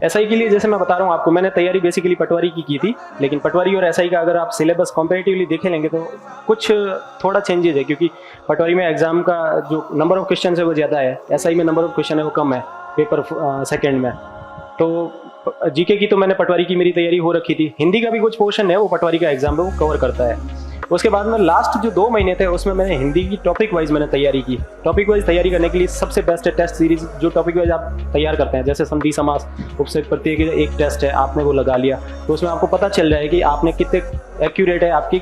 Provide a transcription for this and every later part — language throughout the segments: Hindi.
एसआई के लिए जैसे मैं बता रहा हूँ आपको, मैंने तैयारी बेसिकली पटवारी की थी, लेकिन पटवारी और एसआई का अगर आप सिलेबस कंपैरेटिवली देखे लेंगे तो कुछ थोड़ा चेंजेज है, क्योंकि पटवारी में एग्जाम का जो नंबर ऑफ क्वेश्चन है वो ज़्यादा है, एसआई में नंबर ऑफ क्वेश्चन है वो कम है पेपर सेकेंड में। तो जीके की तो मैंने पटवारी की मेरी तैयारी हो रखी थी, हिंदी का भी कुछ पोर्शन है वो पटवारी का एग्जाम में वो कवर करता है। उसके बाद में लास्ट जो 2 महीने थे उसमें मैंने हिंदी की टॉपिक वाइज मैंने तैयारी की। टॉपिक वाइज तैयारी करने के लिए सबसे बेस्ट है टेस्ट सीरीज, जो टॉपिक वाइज आप तैयार करते हैं, जैसे संधि समास, उपसर्ग प्रत्यय के एक टेस्ट है, आपने वो लगा लिया तो उसमें आपको पता चल जाए कि आपने कितने एक्यूरेट है, आपकी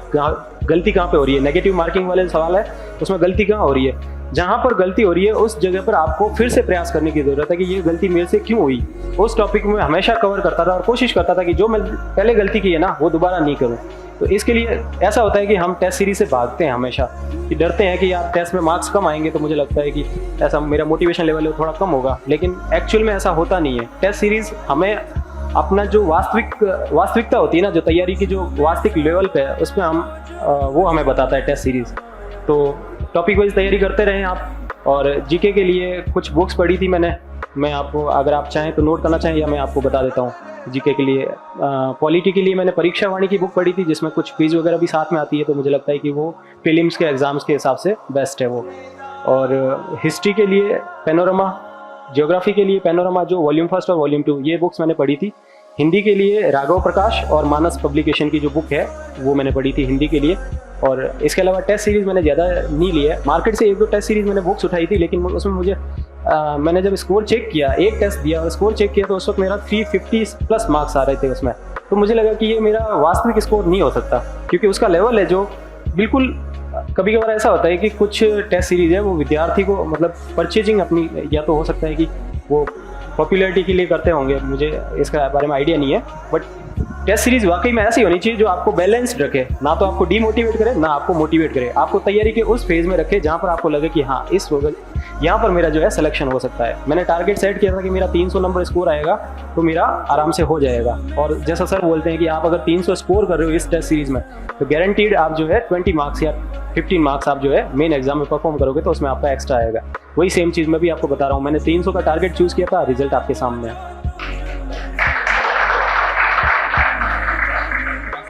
गलती कहाँ पे हो रही है। नेगेटिव मार्किंग वाले सवाल है उसमें गलती कहाँ हो रही है, जहाँ पर गलती हो रही है उस जगह पर आपको फिर से प्रयास करने की जरूरत है कि ये गलती मेरे से क्यों हुई। उस टॉपिक में हमेशा कवर करता था और कोशिश करता था कि जो मैं पहले गलती की है ना वो दोबारा नहीं करूँ। तो इसके लिए ऐसा होता है कि हम टेस्ट सीरीज से भागते हैं हमेशा, कि डरते हैं कि यार टेस्ट में मार्क्स कम आएंगे, तो मुझे लगता है कि ऐसा मेरा मोटिवेशन लेवल है थोड़ा कम होगा, लेकिन एक्चुअल में ऐसा होता नहीं है। टेस्ट सीरीज हमें अपना जो वास्तविकता होती है ना, जो तैयारी की जो वास्तविक लेवल पे है उसमें हम वो हमें बताता है टेस्ट सीरीज। तो टॉपिक वाइज तैयारी करते रहें आप। और जीके के लिए कुछ बुक्स पढ़ी थी मैंने, मैं आपको अगर आप चाहें तो नोट करना चाहें या मैं आपको बता देता हूँ। जीके के लिए पॉलिटी के लिए मैंने परीक्षा वाणी की बुक पढ़ी थी, जिसमें कुछ क्विज वगैरह भी साथ में आती है, तो मुझे लगता है कि वो प्रीलिम्स के एग्जाम्स के हिसाब से बेस्ट है वो। और हिस्ट्री के लिए पैनोरमा, ज्योग्राफी के लिए पैनोरमा जो वॉल्यूम 1 और वॉल्यूम 2 ये बुक्स मैंने पढ़ी थी। हिंदी के लिए राघव प्रकाश और मानस पब्लिकेशन की जो बुक है वो मैंने पढ़ी थी हिंदी के लिए। और इसके अलावा टेस्ट सीरीज़ मैंने ज़्यादा नहीं ली है, मार्केट से 1-2 टेस्ट सीरीज़ मैंने बुक्स उठाई थी, लेकिन उसमें मुझे मैंने जब स्कोर चेक किया, एक टेस्ट दिया और स्कोर चेक किया तो उस वक्त मेरा 350 प्लस मार्क्स आ रहे थे उसमें। तो मुझे लगा कि ये मेरा वास्तविक स्कोर नहीं हो सकता, क्योंकि उसका लेवल है जो बिल्कुल, कभी कभार ऐसा होता है कि कुछ टेस्ट सीरीज़ है वो विद्यार्थी को मतलब परचेजिंग अपनी, या तो हो सकता है कि वो पॉपुलैरिटी के लिए करते होंगे, मुझे इसका बारे में आइडिया नहीं है, बट टेस्ट सीरीज वाकई में ऐसी होनी चाहिए जो आपको बैलेंस्ड रखे, ना तो आपको डीमोटिवेट करे ना आपको मोटिवेट करे, आपको तैयारी के उस फेज में रखे जहाँ पर आपको लगे कि हाँ इस यहाँ पर मेरा जो है सिलेक्शन हो सकता है। मैंने टारगेट सेट किया था कि मेरा 300 नंबर स्कोर आएगा तो मेरा आराम से हो जाएगा। और जैसा सर बोलते हैं कि आप अगर 300 स्कोर कर रहे हो इस टेस्ट सीरीज में तो गारंटीड आप जो है 20 मार्क्स या 15 मार्क्स आप जो है मेन एग्जाम में परफॉर्म करोगे तो उसमें आपका एक्स्ट्रा आएगा। वही सेम चीज़ मैं भी आपको बता रहा हूँ, मैंने 300 का टारगेट चूज़ किया था, रिजल्ट आपके सामने है।